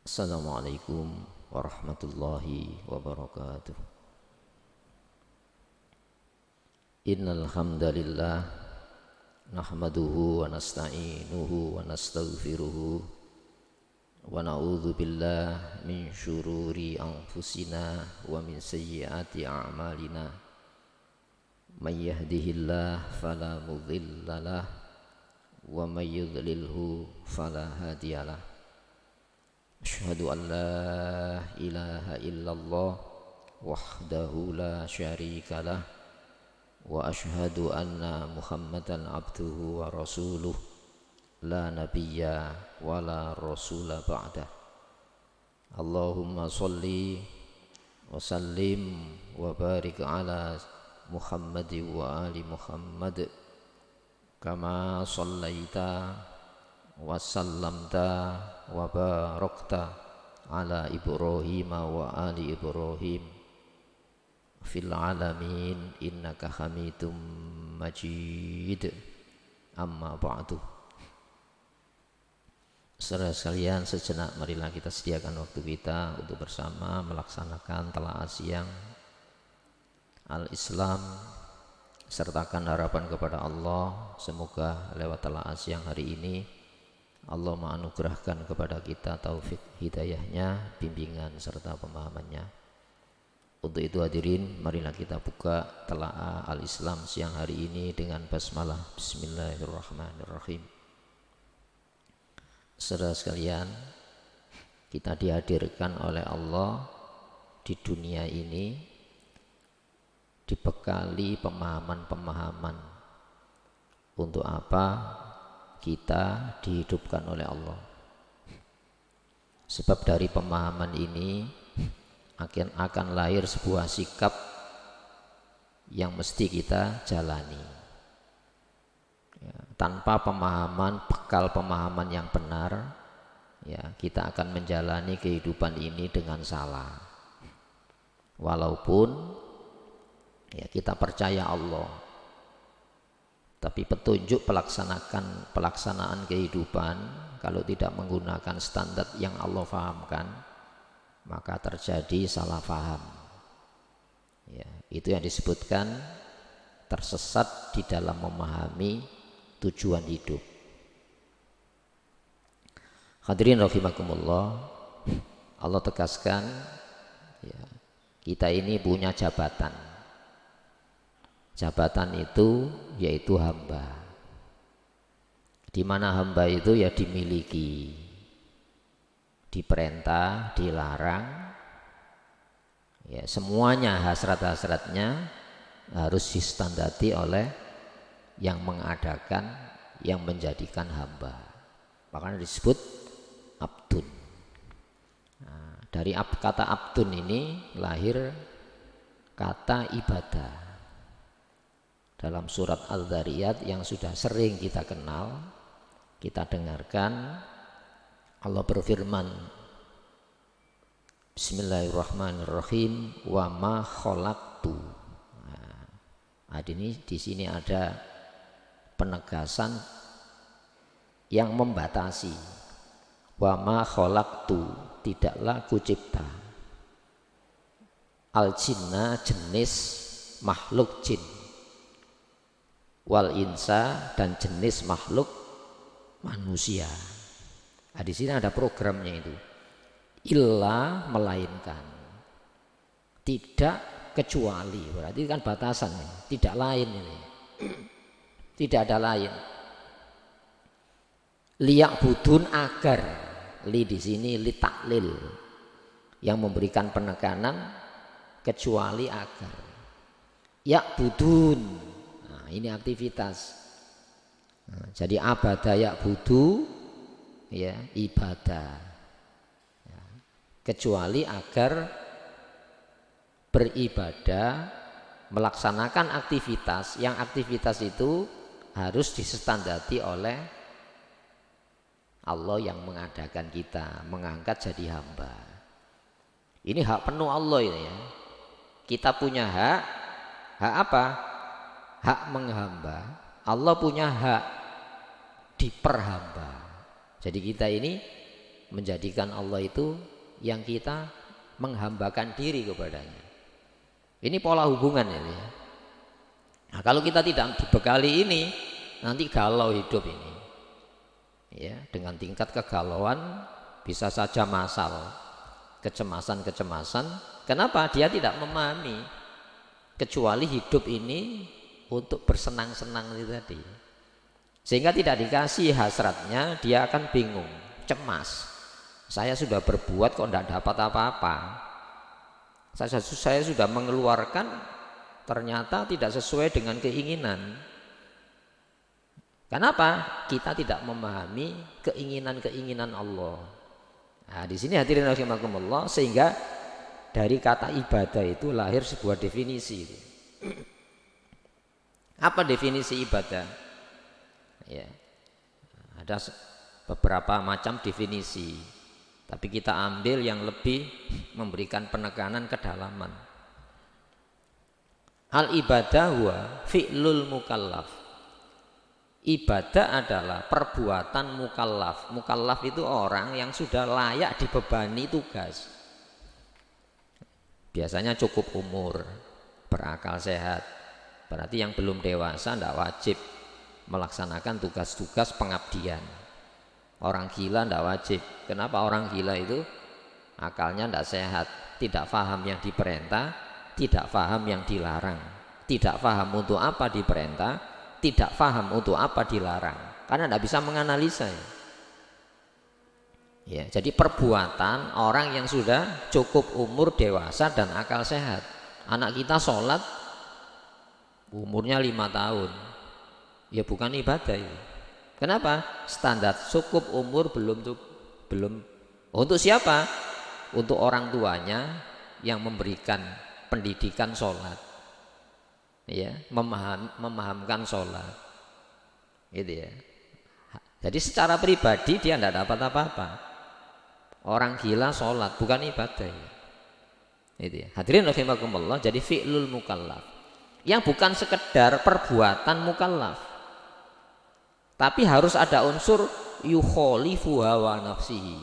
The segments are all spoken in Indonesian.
Assalamualaikum warahmatullahi wabarakatuh. Innal hamdalillah nahmaduhu wa nasta'inuhu wa nastaghfiruhu wa na'udzu billahi min syururi anfusina wa min sayyiati a'malina. May yahdihillahu fala mudhillalah wa may yudlilhu fala hadiyalah. Asyhadu an la ilaha illallah wahdahu la syarikalah wa asyhadu anna Muhammadan abduhu wa rasuluh la nabiyya wa la rasula ba'dah. Allahumma salli wa sallim wa barik ala Muhammad wa ali Muhammad kama sallaita wa sallamta wa barakta ala Ibrahim wa ali Ibrahim fil alamin innaka hamidum majid. Amma ba'du. Saudara sekalian, sejenak marilah kita sediakan waktu kita untuk bersama melaksanakan telaah siang al-Islam, sertakan harapan kepada Allah. Semoga lewat telaah siang hari ini Allah menganugerahkan kepada kita taufik hidayahnya, bimbingan serta pemahamannya. Untuk itu hadirin, marilah kita buka telaah al-Islam siang hari ini dengan basmalah. Bismillahirrahmanirrahim. Saudara sekalian, kita dihadirkan oleh Allah di dunia ini dibekali pemahaman-pemahaman untuk apa kita dihidupkan oleh Allah. Sebab dari pemahaman ini akan lahir sebuah sikap yang mesti kita jalani. Ya, tanpa pemahaman, bekal pemahaman yang benar, ya, kita akan menjalani kehidupan ini dengan salah. Walaupun ya, kita percaya Allah, tapi petunjuk pelaksanaan kehidupan kalau tidak menggunakan standar yang Allah fahamkan, maka terjadi salah faham. Ya, itu yang disebutkan tersesat di dalam memahami tujuan hidup. Hadirin rahimakumullah, Allah tegaskan, ya, kita ini punya jabatan. Jabatan itu yaitu hamba. Di mana hamba itu ya dimiliki, diperintah, dilarang, ya semuanya hasrat-hasratnya harus distandati oleh yang mengadakan, yang menjadikan hamba. Makanya disebut abdun. Nah, dari kata abdun ini lahir kata ibadah. Dalam surat Al-Dzariyat yang sudah sering kita kenal, kita dengarkan, Allah berfirman, Bismillahirrahmanirrahim, wa ma khalaqtu. Nah, di sini ada penegasan yang membatasi. Wa ma khalaqtu, tidaklah kucipta. Al jinna, jenis makhluk jin. Wal insa, dan jenis makhluk manusia. Nah, di sini ada programnya itu. Illa, melainkan. Tidak kecuali. Berarti kan batasan. Tidak lain ini. Tidak ada lain. Liyak budun, agar. Li di sini li taklil. Yang memberikan penekanan kecuali agar. Yak budun. Nah, ini aktivitas. Nah, jadi abadah yak budu, ya ibadah, ya, kecuali agar beribadah, melaksanakan aktivitas, yang aktivitas itu harus disestandati oleh Allah yang mengadakan kita, mengangkat jadi hamba. Ini hak penuh Allah ini ya. Kita punya hak apa? Hak menghamba. Allah punya hak diperhamba. Jadi kita ini menjadikan Allah itu yang kita menghambakan diri kepadanya. Ini pola hubungan ini ya. Nah, kalau kita tidak dibekali ini, nanti galau hidup ini. Ya, dengan tingkat kegalauan bisa saja masal, kecemasan-kecemasan. Kenapa? Dia tidak memahami kecuali hidup ini untuk bersenang-senang itu tadi. Sehingga tidak dikasih hasratnya, dia akan bingung, cemas. Saya sudah berbuat kok tidak dapat apa-apa. Saya sudah mengeluarkan, ternyata tidak sesuai dengan keinginan. Kenapa? Kita tidak memahami keinginan-keinginan Allah. Nah, di sini hadirin rahimakumullah, sehingga dari kata ibadah itu lahir sebuah definisi. Apa definisi ibadah? Ya, ada beberapa macam definisi, tapi kita ambil yang lebih memberikan penekanan kedalaman. Al ibadah huwa fi'lul mukallaf. Ibadah adalah perbuatan mukallaf. Mukallaf itu orang yang sudah layak dibebani tugas. Biasanya cukup umur, berakal sehat. Berarti yang belum dewasa tidak wajib melaksanakan tugas-tugas pengabdian. Orang gila tidak wajib. Kenapa? Orang gila itu akalnya tidak sehat, tidak paham yang diperintah, tidak paham yang dilarang, tidak paham untuk apa diperintah, tidak paham untuk apa dilarang, karena tidak bisa menganalisa. Ya, jadi perbuatan orang yang sudah cukup umur dewasa dan akal sehat. Anak kita sholat umurnya 5 tahun, ya bukan ibadah itu. Kenapa? Standar cukup umur belum. Untuk siapa? Untuk orang tuanya yang memberikan pendidikan sholat, ya, memahamkan sholat, gitu ya. Jadi secara pribadi dia tidak dapat apa-apa. Orang gila sholat bukan ibadah, gitu ya. Hadirin rahimakumullah, jadi fi'lul mukallaf yang bukan sekedar perbuatan mukallaf, tapi harus ada unsur yukholifu hawa nafsihi,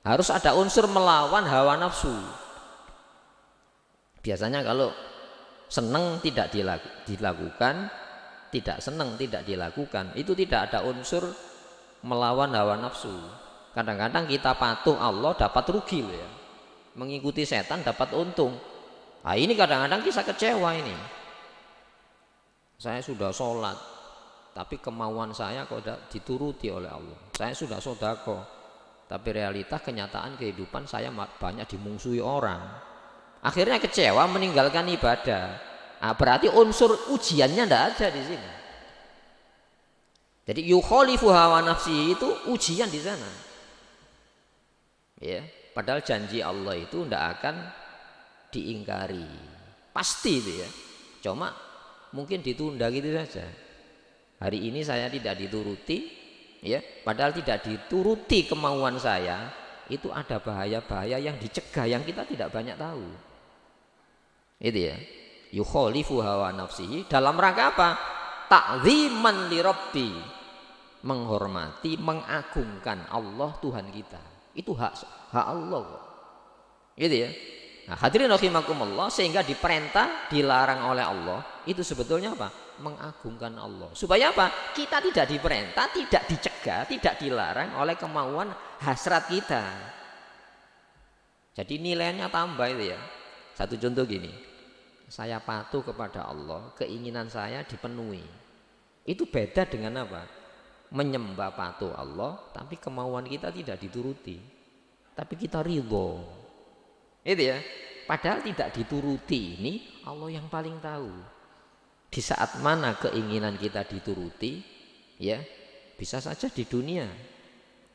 harus ada unsur melawan hawa nafsu. Biasanya kalau senang tidak dilakukan, tidak senang tidak dilakukan, itu tidak ada unsur melawan hawa nafsu. Kadang-kadang kita patuh Allah dapat rugi loh ya, mengikuti setan dapat untung. Nah, ini kadang-kadang kita kecewa ini. Saya sudah sholat, tapi kemauan saya kok tidak dituruti oleh Allah. Saya sudah sodako, tapi realitas kenyataan kehidupan saya banyak dimungsuhi orang. Akhirnya kecewa meninggalkan ibadah. Nah, berarti unsur ujiannya tidak ada di sini. Jadi yukholifu hawa nafsi itu ujian di sana. Ya, padahal janji Allah itu tidak akan diingkari, pasti itu ya. Cuma mungkin ditunda gitu saja. Hari ini saya tidak dituruti, ya, padahal tidak dituruti kemauan saya, itu ada bahaya-bahaya yang dicegah yang kita tidak banyak tahu. Itu ya. Yukholifu hawa nafsihi dalam rangka apa? Ta'ziman li Rabbi, menghormati, mengagungkan Allah Tuhan kita. Itu hak Allah. Gitu ya. Nah, hadirin rahimakumullah, sehingga diperintah, dilarang oleh Allah, itu sebetulnya apa? Mengagungkan Allah. Supaya apa? Kita tidak diperintah, tidak dicegah, tidak dilarang oleh kemauan hasrat kita. Jadi nilainya tambah itu ya. Satu contoh gini, saya patuh kepada Allah, keinginan saya dipenuhi. Itu beda dengan apa? Menyembah patuh Allah, tapi kemauan kita tidak dituruti, tapi kita ridho. Itu ya. Padahal tidak dituruti ini Allah yang paling tahu. Di saat mana keinginan kita dituruti, ya, bisa saja di dunia,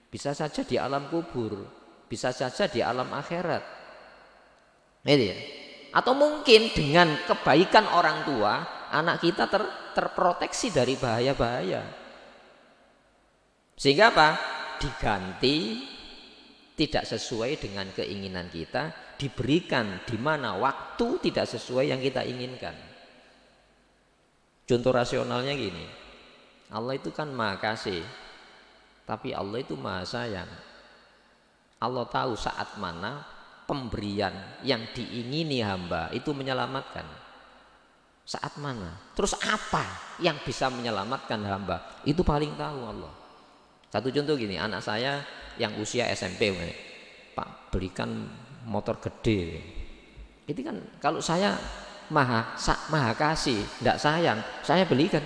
bisa saja di alam kubur, bisa saja di alam akhirat. Itu ya. Atau mungkin dengan kebaikan orang tua, anak kita terproteksi dari bahaya-bahaya. Sehingga apa? Diganti tidak sesuai dengan keinginan kita, diberikan di mana waktu tidak sesuai yang kita inginkan. Contoh rasionalnya gini, Allah itu kan maha kasih, tapi Allah itu maha sayang. Allah tahu saat mana pemberian yang diingini hamba itu menyelamatkan. Saat mana? Terus apa yang bisa menyelamatkan hamba? Itu paling tahu Allah. Satu contoh gini, anak saya yang usia SMP, Pak belikan motor gede. Itu kan kalau saya maha kasih, tidak sayang, saya belikan.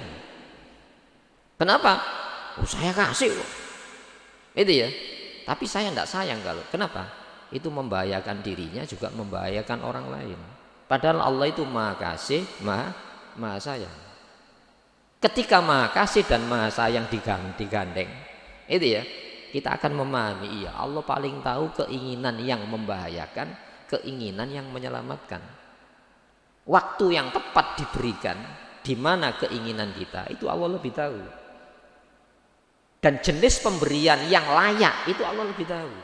Kenapa? Oh, saya kasih kok. Itu ya. Tapi saya tidak sayang kalau. Kenapa? Itu membahayakan dirinya juga membahayakan orang lain. Padahal Allah itu maha kasih, maha sayang. Ketika maha kasih dan maha sayang digandeng, itu ya, kita akan memahami, iya Allah paling tahu keinginan yang membahayakan, keinginan yang menyelamatkan. Waktu yang tepat diberikan, di mana keinginan kita, itu Allah lebih tahu. Dan jenis pemberian yang layak itu Allah lebih tahu.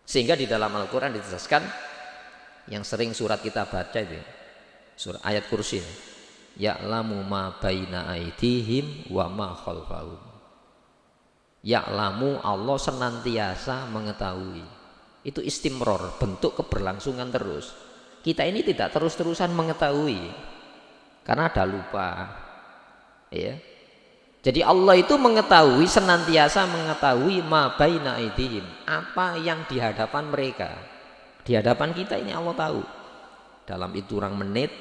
Sehingga di dalam Al-Quran dijelaskan, yang sering surat kita baca itu, surat ayat kursi, ya'lamu ma baina aydihim wa ma khalfahum. Ya'lamu, Allah senantiasa mengetahui. Itu istimror, bentuk keberlangsungan terus. Kita ini tidak terus-terusan mengetahui, karena ada lupa, ya. Jadi Allah itu mengetahui, senantiasa mengetahui ma baina aydihim, apa yang di hadapan mereka. Di hadapan kita ini Allah tahu. Dalam hitungan menit,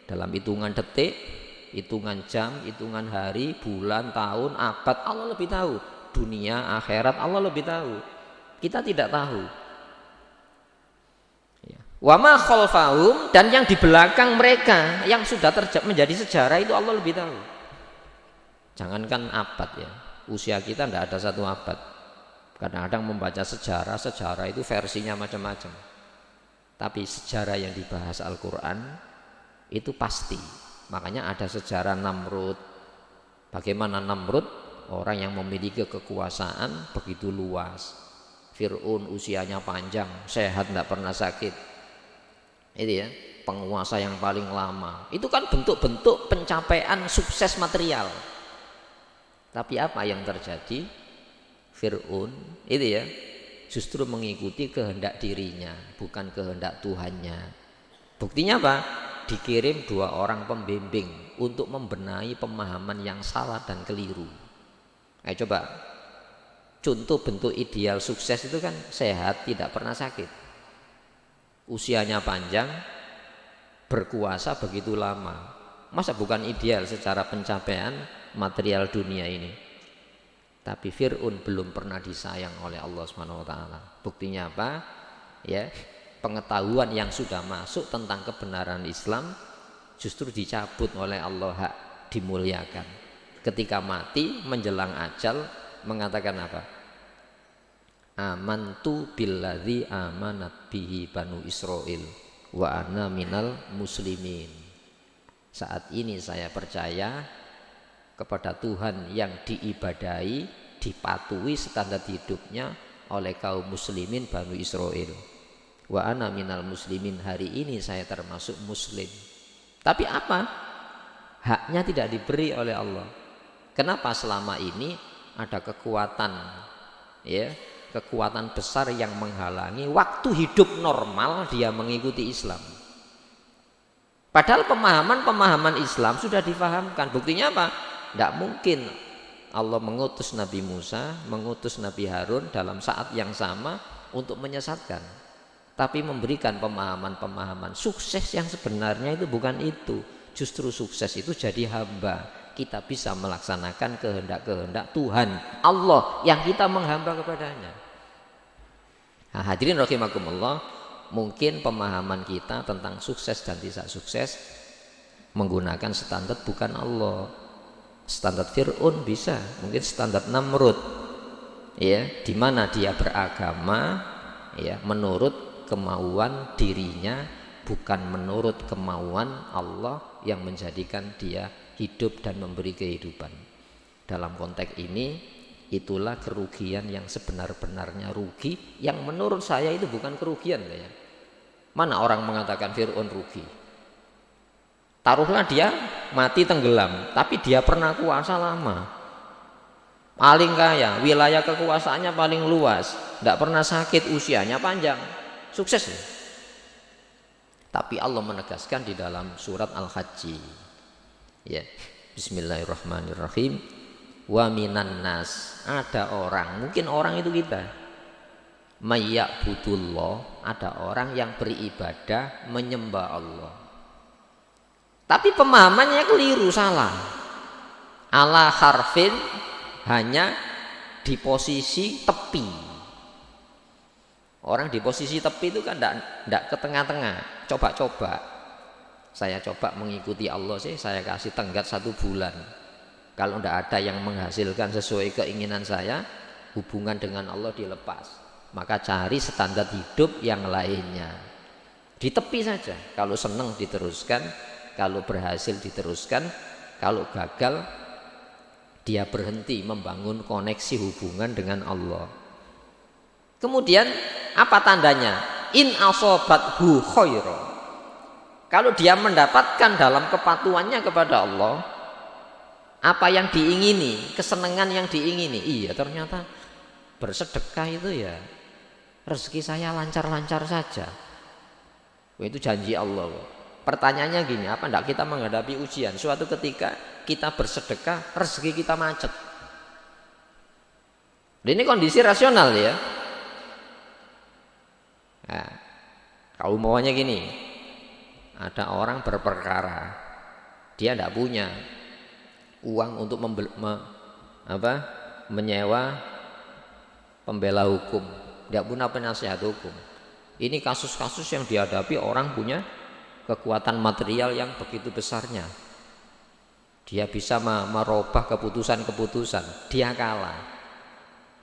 dalam hitungan detik, hitungan jam, hitungan hari, bulan, tahun, abad, Allah lebih tahu. Dunia, akhirat, Allah lebih tahu. Kita tidak tahu. Wa ma khalfahum, dan yang di belakang mereka yang sudah menjadi sejarah itu Allah lebih tahu. Jangankan abad ya, usia kita tidak ada satu abad. Kadang-kadang membaca sejarah itu versinya macam-macam. Tapi sejarah yang dibahas Al-Quran itu pasti. Makanya ada sejarah Namrud. Bagaimana Namrud, orang yang memiliki kekuasaan begitu luas. Fir'aun usianya panjang, sehat, tidak pernah sakit. Itu ya, penguasa yang paling lama. Itu kan bentuk-bentuk pencapaian sukses material. Tapi apa yang terjadi? Fir'aun itu ya, justru mengikuti kehendak dirinya, bukan kehendak Tuhannya. Buktinya apa? Dikirim 2 orang pembimbing untuk membenahi pemahaman yang salah dan keliru. Ayo coba, contoh bentuk ideal sukses itu kan sehat, tidak pernah sakit, usianya panjang, berkuasa begitu lama. Masa bukan ideal secara pencapaian material dunia ini? Tapi Fir'aun belum pernah disayang oleh Allah Subhanahu wa taala. Buktinya apa? Ya, pengetahuan yang sudah masuk tentang kebenaran Islam justru dicabut oleh Allah, hak dimuliakan. Ketika mati menjelang ajal mengatakan apa? Amantu billadzi amanat bihi banu Israil wa ana minal muslimin. Saat ini saya percaya kepada Tuhan yang diibadahi, dipatuhi standar hidupnya oleh kaum muslimin Banu Israel. Wa ana minal muslimin, hari ini saya termasuk muslim. Tapi apa? Haknya tidak diberi oleh Allah. Kenapa selama ini ada kekuatan, ya, kekuatan besar yang menghalangi waktu hidup normal dia mengikuti Islam. Padahal pemahaman Islam sudah difahamkan. Buktinya apa? Tidak mungkin Allah mengutus Nabi Musa, mengutus Nabi Harun dalam saat yang sama untuk menyesatkan. Tapi memberikan pemahaman sukses yang sebenarnya itu bukan itu. Justru sukses itu jadi hamba. Kita bisa melaksanakan kehendak-kehendak Tuhan Allah yang kita menghamba kepadanya. Nah, hadirin rahimakumullah, mungkin pemahaman kita tentang sukses dan tidak sukses menggunakan standar bukan Allah. Standar Fir'aun bisa, mungkin standar Namrud, ya, di mana dia beragama, ya, menurut kemauan dirinya, bukan menurut kemauan Allah yang menjadikan dia hidup dan memberi kehidupan. Dalam konteks ini, itulah kerugian yang sebenar-benarnya rugi, yang menurut saya itu bukan kerugian ya. Mana orang mengatakan Fir'aun rugi? Taruhlah dia mati tenggelam, tapi dia pernah kuasa lama. paling kaya, wilayah kekuasaannya paling luas, tidak pernah sakit, usianya panjang, sukses. Tapi Allah menegaskan di dalam surat Al-Hajj, ya, Bismillahirrahmanirrahim. Wa minan nas, ada orang, mungkin orang itu kita, mayya'budullah, ada orang yang beribadah menyembah Allah. Tapi pemahamannya keliru, salah. Ala harfin, hanya di posisi tepi. Orang di posisi tepi itu kan tidak ke tengah-tengah. Coba-coba, saya coba mengikuti Allah sih, saya kasih tenggat 1 bulan. Kalau tidak ada yang menghasilkan sesuai keinginan saya, hubungan dengan Allah dilepas. Maka cari standar hidup yang lainnya. Di tepi saja. Kalau senang diteruskan, kalau berhasil diteruskan, kalau gagal dia berhenti membangun koneksi hubungan dengan Allah. Kemudian apa tandanya? In asobathu khaira. Kalau dia mendapatkan dalam kepatuhannya kepada Allah apa yang diingini, kesenangan yang diingini, iya ternyata bersedekah itu ya rezeki saya lancar-lancar saja. Itu janji Allah. Pertanyaannya gini, apa enggak kita menghadapi ujian? Suatu ketika kita bersedekah, rezeki kita macet. Ini kondisi rasional ya. Nah, kalau maunya gini, ada orang berperkara, dia tidak punya uang untuk menyewa pembela hukum, tidak punya penasihat hukum. Ini kasus-kasus yang dihadapi orang punya kekuatan material yang begitu besarnya. Dia bisa merubah keputusan-keputusan, dia kalah.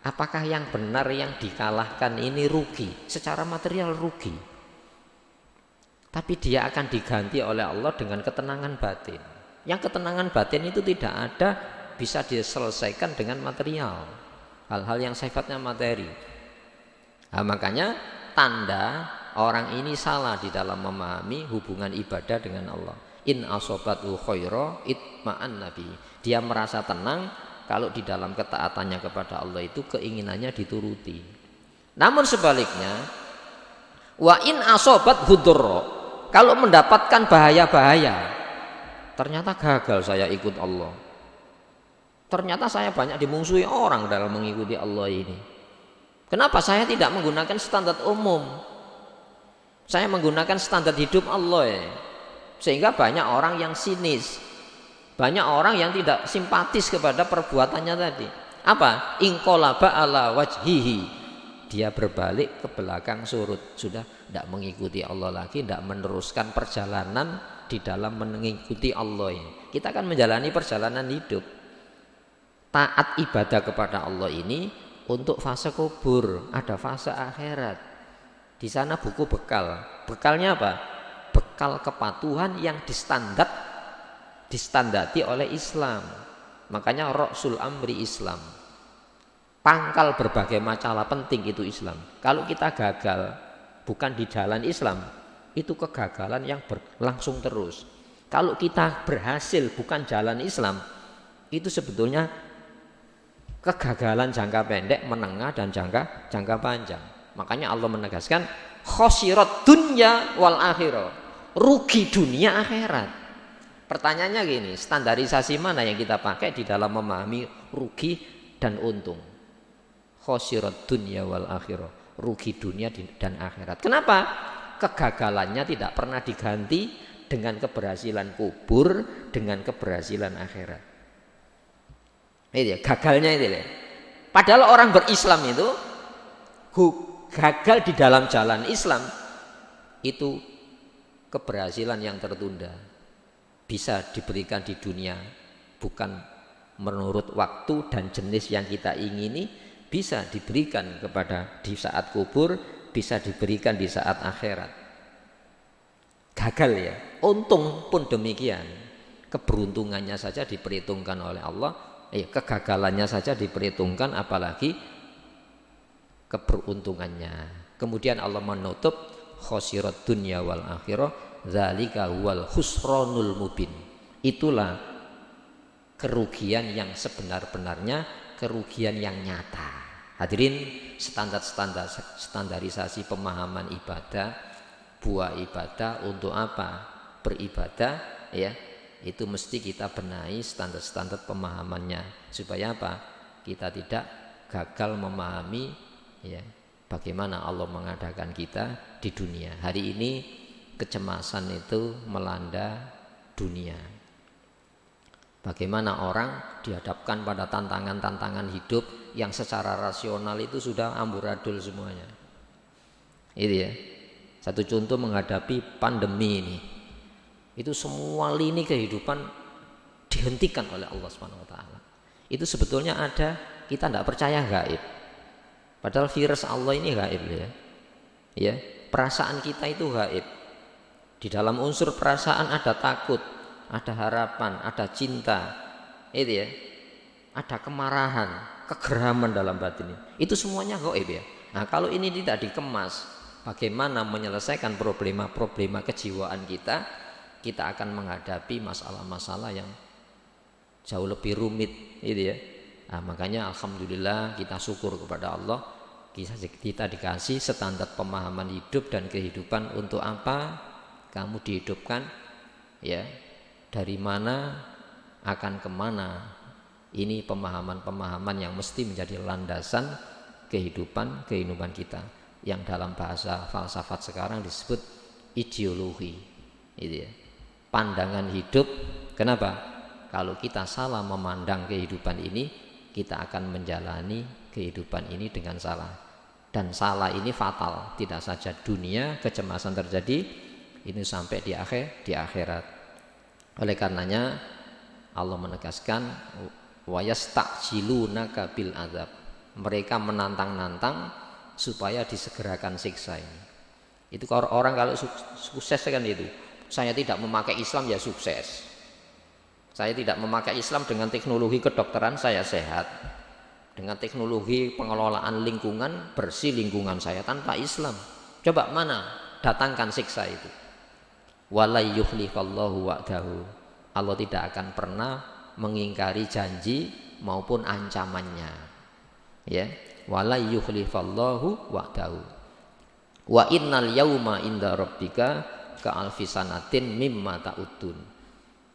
Apakah yang benar yang dikalahkan ini rugi? Secara material rugi. Tapi dia akan diganti oleh Allah dengan ketenangan batin. Yang ketenangan batin itu tidak ada bisa diselesaikan dengan material. Hal-hal yang sifatnya materi. Nah, makanya tanda orang ini salah di dalam memahami hubungan ibadah dengan Allah. In asobatu khaira itma'an nabi. Dia merasa tenang kalau di dalam ketaatannya kepada Allah itu keinginannya dituruti. Namun sebaliknya, wa in asobat hudurro, kalau mendapatkan bahaya-bahaya, ternyata gagal saya ikut Allah. Ternyata saya banyak dimusuhi orang dalam mengikuti Allah ini. Kenapa saya tidak menggunakan standar umum? Saya menggunakan standar hidup Allah ya. Sehingga banyak orang yang sinis, banyak orang yang tidak simpatis kepada perbuatannya tadi. Apa? Inqalaba ala wajhihi. Dia berbalik ke belakang surut. Sudah tidak mengikuti Allah lagi, tidak meneruskan perjalanan di dalam mengikuti Allah ini. Kita akan menjalani perjalanan hidup. Taat ibadah kepada Allah ini untuk fase kubur, ada fase akhirat. Di sana buku bekal. Bekalnya apa? Bekal kepatuhan yang distandati oleh Islam. Makanya Rasul Amri Islam. Pangkal berbagai masalah penting itu Islam. Kalau kita gagal bukan di jalan Islam, itu kegagalan yang berlangsung terus. Kalau kita berhasil bukan jalan Islam, itu sebetulnya kegagalan jangka pendek, menengah dan jangka panjang. Makanya Allah menegaskan khosirat dunya wal akhirah, rugi dunia akhirat. Pertanyaannya gini, standarisasi mana yang kita pakai di dalam memahami rugi dan untung? Khosirat dunya wal akhirah, rugi dunia dan akhirat. Kenapa? Kegagalannya tidak pernah diganti dengan keberhasilan kubur, dengan keberhasilan akhirat. Itu ya, gagalnya itu ya. Padahal orang berislam itu gagal di dalam jalan Islam itu keberhasilan yang tertunda. Bisa diberikan di dunia, bukan menurut waktu dan jenis yang kita ingini, bisa diberikan kepada di saat kubur, bisa diberikan di saat akhirat. Gagal ya, untung pun demikian. Keberuntungannya saja diperhitungkan oleh Allah, kegagalannya saja diperhitungkan, apalagi keberuntungannya. Kemudian Allah menutup khosirat dunya wal akhirah, dzalika huwal khusranul mubin. Itulah kerugian yang sebenar-benarnya, kerugian yang nyata. Hadirin, standarisasi pemahaman ibadah, buah ibadah untuk apa? Beribadah, ya. Itu mesti kita benahi standar pemahamannya supaya apa? Kita tidak gagal memahami, ya, bagaimana Allah mengadakan kita di dunia. Hari ini kecemasan itu melanda dunia. Bagaimana orang dihadapkan pada tantangan-tantangan hidup yang secara rasional itu sudah amburadul semuanya. Itu ya. Satu contoh menghadapi pandemi ini. Itu semua lini kehidupan dihentikan oleh Allah SWT. Itu sebetulnya ada, kita tidak percaya gaib. Padahal virus Allah ini gaib ya. Ya, perasaan kita itu gaib. Di dalam unsur perasaan ada takut, ada harapan, ada cinta, itu ya, ada kemarahan, kegeraman dalam batin ini. Itu semuanya gaib ya. Nah, kalau ini tidak dikemas, bagaimana menyelesaikan problema-problema kejiwaan kita? Kita akan menghadapi masalah-masalah yang jauh lebih rumit, gitu ya. Nah, makanya alhamdulillah kita syukur kepada Allah, kita dikasih standar pemahaman hidup dan kehidupan. Untuk apa kamu dihidupkan, ya, dari mana akan kemana. Ini pemahaman-pemahaman yang mesti menjadi landasan kehidupan kita, yang dalam bahasa falsafat sekarang disebut ideologi, gitu ya. Pandangan hidup. Kenapa? Kalau kita salah memandang kehidupan ini, kita akan menjalani kehidupan ini dengan salah. Dan salah ini fatal. Tidak saja dunia kecemasan terjadi, ini sampai di akhirat. Oleh karenanya Allah menegaskan wa yasta'jilunaka bil azab. Mereka menantang-nantang supaya disegerakan siksa ini. Itu orang kalau sukses kan itu. Saya tidak memakai Islam ya sukses. Saya tidak memakai Islam, dengan teknologi kedokteran saya sehat. Dengan teknologi pengelolaan lingkungan, bersih lingkungan saya tanpa Islam. Coba mana datangkan siksa itu. Wala yukhlifallahu wa'dahu. Allah tidak akan pernah mengingkari janji maupun ancamannya. Ya, wala yukhlifallahu wa'dahu. Wa innal yauma inda rabbika ka'alfisanatin mimma ta'udun.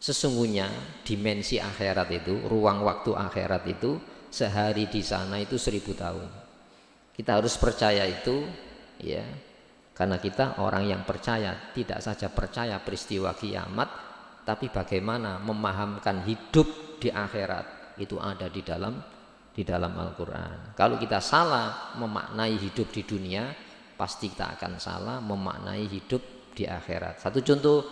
Sesungguhnya dimensi akhirat itu, ruang waktu akhirat itu, sehari di sana itu 1000 tahun. Kita harus percaya itu, ya, karena kita orang yang percaya, tidak saja percaya peristiwa kiamat, tapi bagaimana memahamkan hidup di akhirat itu ada di dalam Al-Quran. Kalau kita salah memaknai hidup di dunia, pasti kita akan salah memaknai hidup di akhirat. Satu contoh,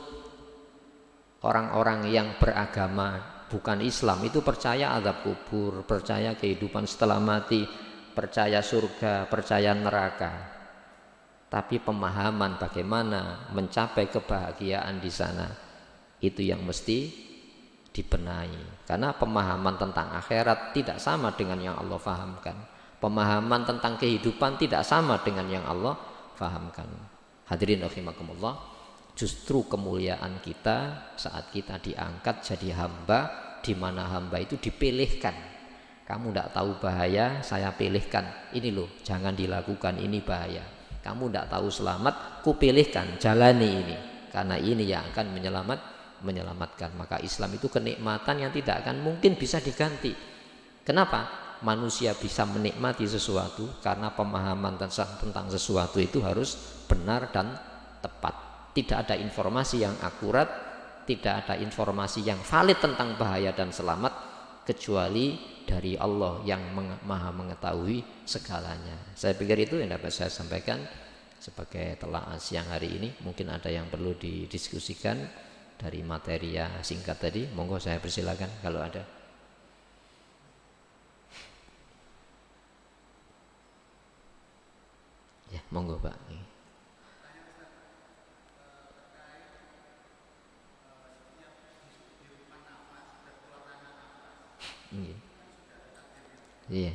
orang-orang yang beragama bukan Islam itu percaya azab kubur, percaya kehidupan setelah mati, percaya surga, percaya neraka. Tapi pemahaman bagaimana mencapai kebahagiaan di sana itu yang mesti dibenahi. Karena pemahaman tentang akhirat tidak sama dengan yang Allah fahamkan. Pemahaman tentang kehidupan tidak sama dengan yang Allah fahamkan. Hadirin rahimakumullah, justru kemuliaan kita saat kita diangkat jadi hamba, di mana hamba itu dipilihkan. Kamu tidak tahu bahaya, saya pilihkan. Ini loh, jangan dilakukan, ini bahaya. Kamu tidak tahu selamat, ku pilihkan, jalani ini. Karena ini yang akan menyelamatkan. Maka Islam itu kenikmatan yang tidak akan mungkin bisa diganti. Kenapa? Manusia bisa menikmati sesuatu karena pemahaman tentang sesuatu itu harus benar dan tepat. Tidak ada informasi yang akurat, tidak ada informasi yang valid tentang bahaya dan selamat kecuali dari Allah yang maha mengetahui segalanya. Saya pikir itu yang dapat saya sampaikan sebagai telaah siang hari ini. Mungkin ada yang perlu didiskusikan dari materi yang singkat tadi. Monggo saya persilakan kalau ada. Ya, monggo Pak. Iya. Iya.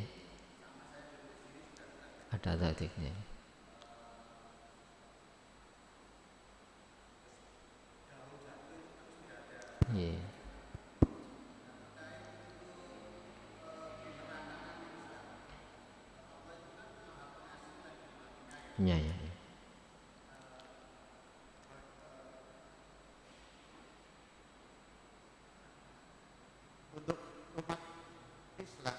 Ada taktiknya. Iya. Ya, ya. Untuk umat Islam,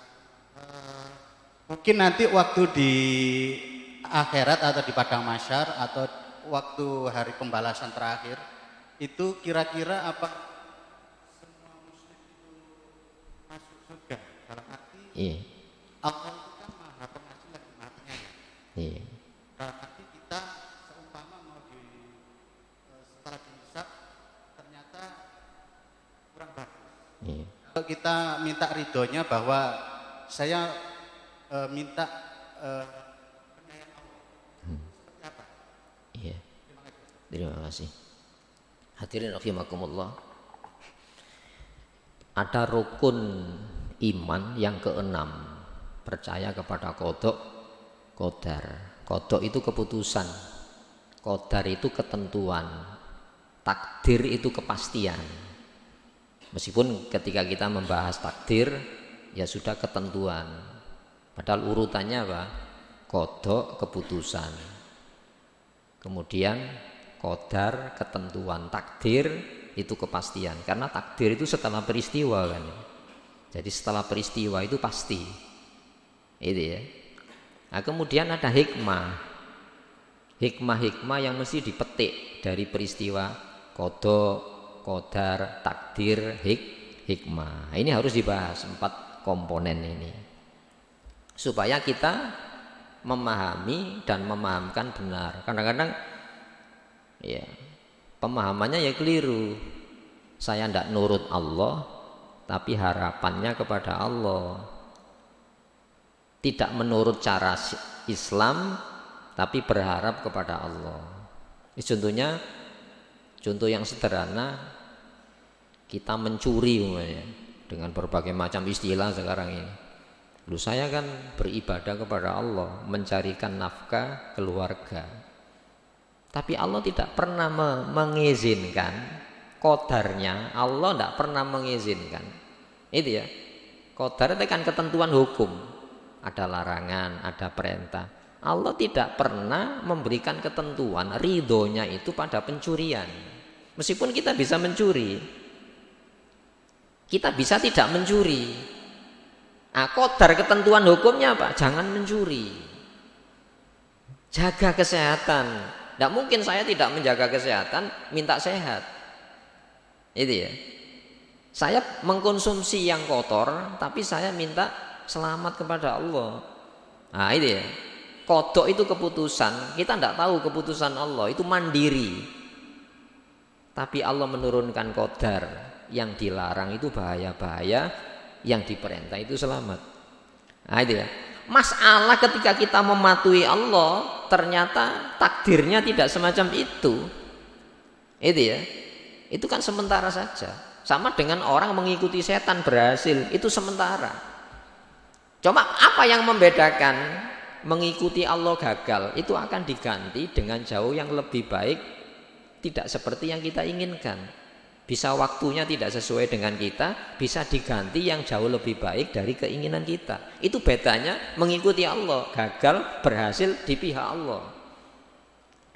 mungkin nanti waktu di akhirat atau di padang mahsyar atau waktu hari pembalasan terakhir itu kira-kira apa semua muslim itu masuk surga? Dalam arti Iya. Allah itu kan maha pengasih lagi maha penyayang. Iya. Dalam arti kita seumpama mau setelah dihisab ternyata kurang bagus. Iya. Kalau kita minta ridhonya bahwa saya minta penyayang Allah, seperti apa? Iya. Terima kasih. Hadirin rahimakumullah. Ada rukun iman yang keenam, percaya kepada qada qadar. Qada itu keputusan, qadar itu ketentuan, takdir itu kepastian. Meskipun ketika kita membahas takdir ya sudah ketentuan, padahal urutannya apa? Qada keputusan, kemudian qadar ketentuan, takdir itu kepastian. Karena takdir itu setelah peristiwa kan. Jadi setelah peristiwa itu pasti. Itu ya. Nah, kemudian ada hikmah. Hikmah-hikmah yang mesti dipetik dari peristiwa qada, qadar, takdir, hikmah. Ini harus dibahas 4 komponen ini. Supaya kita memahami dan memahamkan benar. Kadang-kadang ya pemahamannya ya keliru. Saya tidak nurut Allah tapi harapannya kepada Allah, tidak menurut cara Islam tapi berharap kepada Allah. Ini contoh yang sederhana, kita mencuri dengan berbagai macam istilah sekarang ini. Lu saya kan beribadah kepada Allah, mencarikan nafkah keluarga. Tapi Allah tidak pernah mengizinkan, qadarnya Allah tidak pernah mengizinkan. Itu ya, qadar itu kan ketentuan hukum, ada larangan, ada perintah. Allah tidak pernah memberikan ketentuan ridhonya itu pada pencurian. Meskipun kita bisa mencuri, kita bisa tidak mencuri. Qadar ketentuan hukumnya apa? Jangan mencuri, jaga kesehatan. Tidak mungkin saya tidak menjaga kesehatan minta sehat. Itu ya. Saya mengkonsumsi yang kotor tapi saya minta selamat kepada Allah. Nah itu ya. Qada itu keputusan. Kita tidak tahu keputusan Allah, itu mandiri. Tapi Allah menurunkan qadar. Yang dilarang itu bahaya-bahaya, yang diperintah itu selamat. Nah itu ya. Masalah ketika kita mematuhi Allah, ternyata takdirnya tidak semacam itu. Itu ya. Itu kan sementara saja. Sama dengan orang mengikuti setan berhasil, itu sementara. Cuma apa yang membedakan mengikuti Allah gagal, itu akan diganti dengan jauh yang lebih baik, tidak seperti yang kita inginkan. Bisa waktunya tidak sesuai dengan kita, bisa diganti yang jauh lebih baik dari keinginan kita. Itu bedanya mengikuti Allah, gagal berhasil di pihak Allah.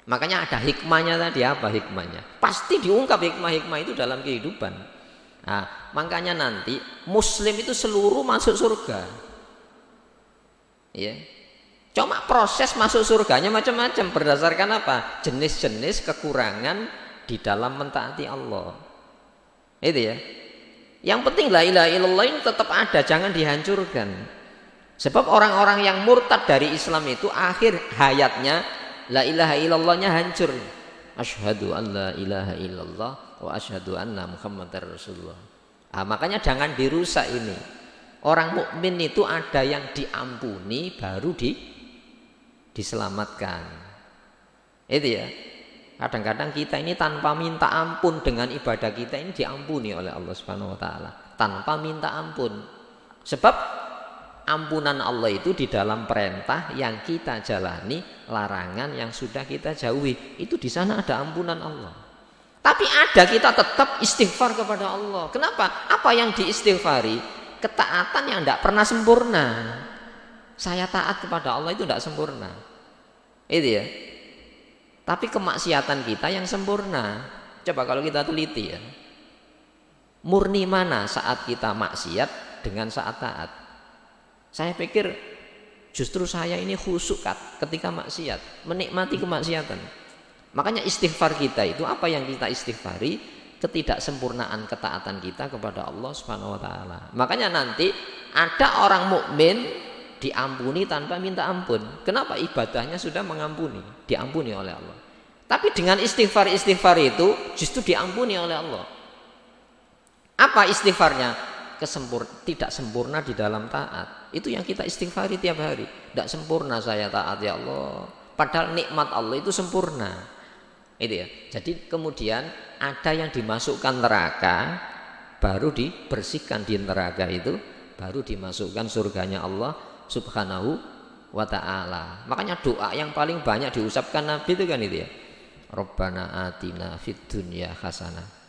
Makanya ada hikmahnya tadi. Apa hikmahnya? Pasti diungkap hikmah-hikmah itu dalam kehidupan. Nah, makanya nanti muslim itu seluruh masuk surga. Ya. Cuma proses masuk surganya macam-macam, berdasarkan apa? Jenis-jenis kekurangan di dalam mentaati Allah. Itu ya. Yang penting la ilaha illallah ini tetap ada, jangan dihancurkan. Sebab orang-orang yang murtad dari Islam itu akhir hayatnya la ilaha illallahnya hancur. Asyhadu an la ilaha illallah wa asyhadu anna Muhammadar Rasulullah. Makanya jangan dirusak ini. Orang mukmin itu ada yang diampuni baru diselamatkan. Itu ya. Kadang-kadang kita ini tanpa minta ampun dengan ibadah kita ini diampuni oleh Allah Subhanahu wa taala, tanpa minta ampun. Sebab ampunan Allah itu di dalam perintah yang kita jalani, larangan yang sudah kita jauhi. Itu di sana ada ampunan Allah. Tapi ada kita tetap istighfar kepada Allah. Kenapa? Apa yang diistighfari? Ketaatan yang tidak pernah sempurna. Saya taat kepada Allah itu tidak sempurna. Itu ya. Tapi kemaksiatan kita yang sempurna. Coba kalau kita teliti ya. Murni mana saat kita maksiat dengan saat taat? Saya pikir justru saya ini khusyuk ketika maksiat, menikmati kemaksiatan. Makanya istighfar kita itu apa yang kita istighfari? Ketidaksempurnaan ketaatan kita kepada Allah Subhanahu wa taala. Makanya nanti ada orang mukmin diampuni tanpa minta ampun. Kenapa? Ibadahnya sudah mengampuni, diampuni oleh Allah. Tapi dengan istighfar itu justru diampuni oleh Allah. Apa istighfarnya? Tidak sempurna di dalam taat. Itu yang kita istighfari tiap hari. Tidak sempurna saya taat ya Allah. Padahal nikmat Allah itu sempurna. Itu ya. Jadi kemudian ada yang dimasukkan neraka, baru dibersihkan di neraka itu, baru dimasukkan surganya Allah Subhanahu wa ta'ala. Makanya doa yang paling banyak diucapkan Nabi itu kan itu ya. Rabbana atina fid dunya hasanah.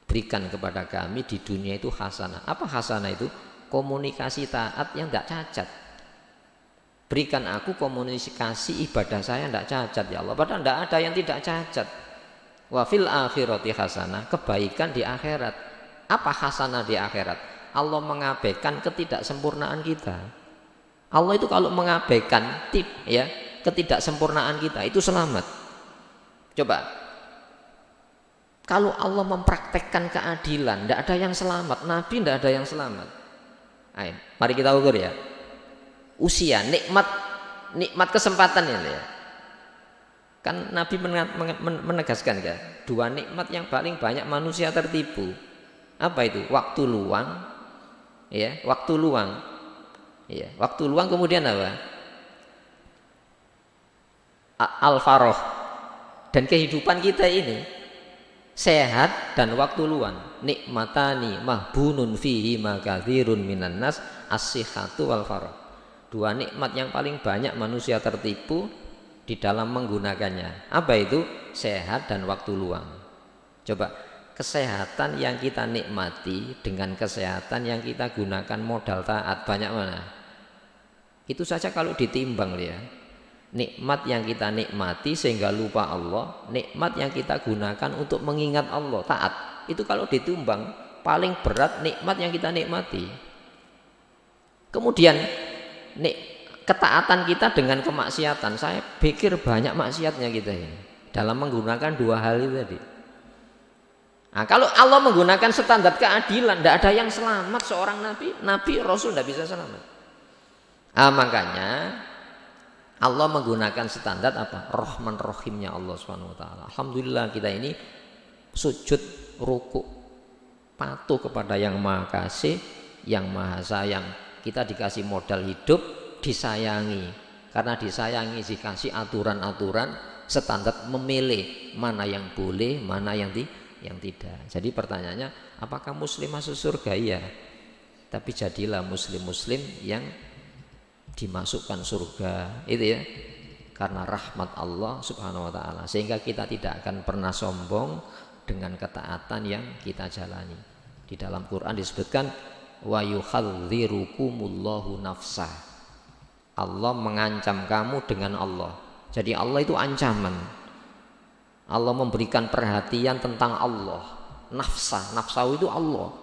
Berikan kepada kami di dunia itu hasanah. Apa hasanah itu? Komunikasi taat yang tidak cacat. Berikan aku komunikasi ibadah saya tidak cacat ya Allah. Padahal tidak ada yang tidak cacat. Wa fil akhirati hasanah. Kebaikan di akhirat. Apa hasanah di akhirat? Allah mengabaikan ketidaksempurnaan kita. Allah itu kalau mengabaikan ketidaksempurnaan kita itu selamat. Coba. Kalau Allah mempraktekkan keadilan, tidak ada yang selamat. Nabi tidak ada yang selamat. Ayo, mari kita ukur ya. Usia, nikmat kesempatan ini ya. Kan Nabi menegaskan kan, dua nikmat yang paling banyak manusia tertipu. Apa itu? Waktu luang, ya, waktu luang, ya, waktu luang kemudian apa? Al-faroh dan kehidupan kita ini. Sehat dan waktu luang. Nikmatani mahbunun fihi makathirun minan nas as-sihhatu wal farah. Dua nikmat yang paling banyak manusia tertipu di dalam menggunakannya. Apa itu? Sehat dan waktu luang. Coba, kesehatan yang kita nikmati dengan kesehatan yang kita gunakan modal taat banyak mana? Itu saja kalau ditimbang ya. Nikmat yang kita nikmati sehingga lupa Allah, nikmat yang kita gunakan untuk mengingat Allah, taat. Itu kalau ditimbang paling berat nikmat yang kita nikmati. Kemudian ketaatan kita dengan kemaksiatan, saya pikir banyak maksiatnya kita ini dalam menggunakan dua hal itu tadi. Nah, kalau Allah menggunakan standar keadilan, tidak ada yang selamat seorang nabi rasul tidak bisa selamat. Makanya Allah menggunakan standar apa? Rahman Rahimnya Allah Subhanahu wa taala. Alhamdulillah kita ini sujud, rukuk, patuh kepada Yang Maha Kasih, Yang Maha Sayang. Kita dikasih modal hidup, disayangi. Karena disayangi dikasih aturan-aturan, standar memilih mana yang boleh, mana yang tidak. Jadi pertanyaannya, apakah muslim masuk surga? Iya. Tapi jadilah muslim-muslim yang dimasukkan surga, itu ya, karena rahmat Allah Subhanahu wa taala, sehingga kita tidak akan pernah sombong dengan ketaatan yang kita jalani. Di dalam Quran disebutkan wa yuhadzirukumullahu nafsah. Allah mengancam kamu dengan Allah. Jadi Allah itu ancaman. Allah memberikan perhatian tentang Allah. Nafsahu itu Allah.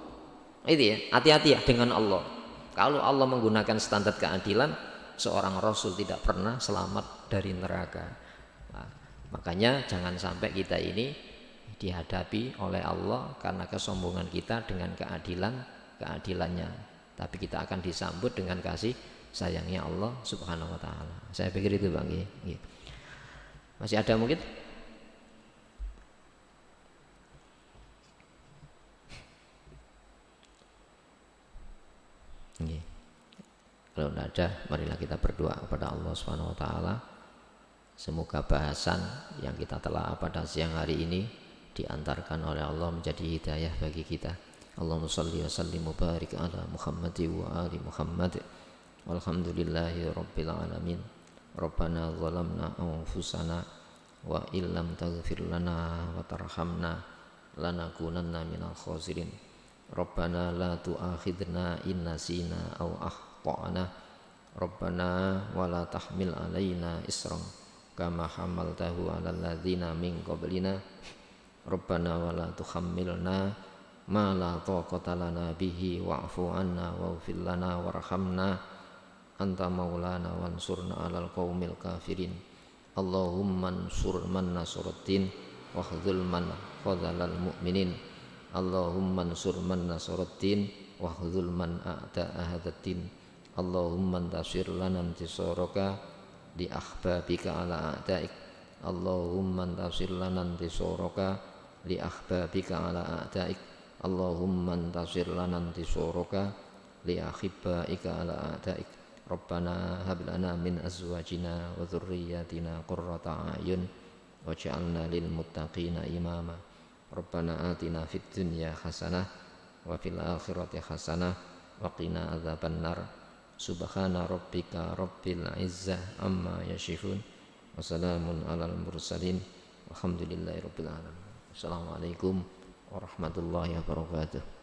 Itu ya, hati-hati ya dengan Allah. Kalau Allah menggunakan standar keadilan, seorang Rasul tidak pernah selamat dari neraka. Nah, makanya jangan sampai kita ini dihadapi oleh Allah karena kesombongan kita dengan keadilannya. Tapi kita akan disambut dengan kasih sayangnya Allah Subhanahu wa taala. Saya pikir itu Bang. Masih ada mungkin? Kalau tidak ada, marilah kita berdoa kepada Allah Subhanahu wa taala. Semoga bahasan yang kita telah pada siang hari ini diantarkan oleh Allah menjadi hidayah bagi kita. Allahumma shalli wa sallim wa barik ala Muhammad wa ali Muhammad. Walhamdulillahi rabbil alamin. Rabbana zalamna anfusana wa illam taghfir lana wa tarhamna lanakunanna minal khasirin. Rabbana la tu'akhidna in nasina aw akhtana. Rabbana wa la tahmil alaina isran kama hamaltahu 'alal ladzina min qablina rabbana wa la tuhammilna ma la taqata lana bihi wa'fu 'anna waghfir lana warhamna anta maulana wansurna 'alal qaumil kafirin Allahumma ansur man nasaraddin wahdhul man khadhalal mu'minin Allahumma ansur man nasaraddin wahdhul man a'da'a hadaddin Allahumma antasir lana intisaraka li ahbabika ala a'daik Allahumma antasir lana intisaraka li ahbabika ala a'daik Allahumma antasir lana intisaraka li ahibbaika ala a'daik Rabbana hab lana min azwajina wa dhurriyyatina qurrata a'yun waj'alna lil muttaqina imama Rabbana atina fid dunya hasanah wa fil akhirati hasanah wa qina adzabannar subhana rabbika rabbil izzah amma yasifun wa salamun alal mursalin walhamdulillahi rabbil alamin. Assalamualaikum warahmatullahi wabarakatuh.